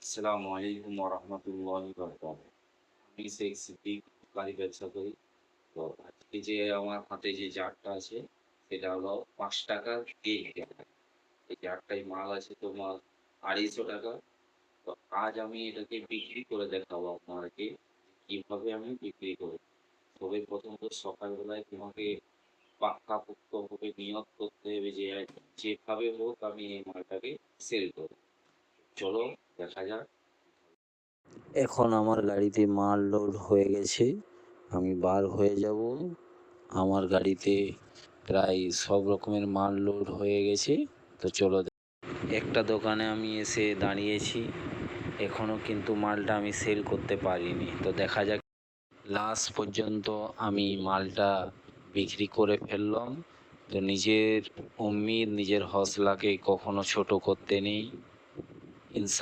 আসসালামু আলাইকুম ওরহমতুল্লাহি বারাকাতুহু। আমি শেখ সিদ্দিক গাড়ি ব্যবসা করি। তো আজকে যে আমার হাতে যে জারটা আছে সেটা হলো ৳৫ কেজি। এই জারটায় মাল আছে তোমার ৳২৫০। তো আজ আমি এটাকে বিক্রি করে দেখাবো আপনাদেরকে কিভাবে আমি বিক্রি করি। তবে প্রথমত সকালবেলায় তোমাকে পাক্কাপোক্তভাবে নিয়ত করতে হবে যে যেভাবে হোক আমি এই মালটাকে সেল করব। চলো দেখা যাক। এখন আমার গাড়িতে মাল লোড হয়ে গেছে। আমি বার হয়ে যাব। আমার গাড়িতে প্রায় সব রকমের মাল লোড হয়ে গেছে। তো চলো, একটা দোকানে আমি এসে দাঁড়িয়েছি। এখনও কিন্তু মালটা আমি সেল করতে পারিনি। তো দেখা যাক। লাস্ট পর্যন্ত আমি মালটা বিক্রি করে ফেললাম। তো নিজের উম্মিদ, নিজের হৌসলাকে কখনো ছোট করতে নেই। ইনশা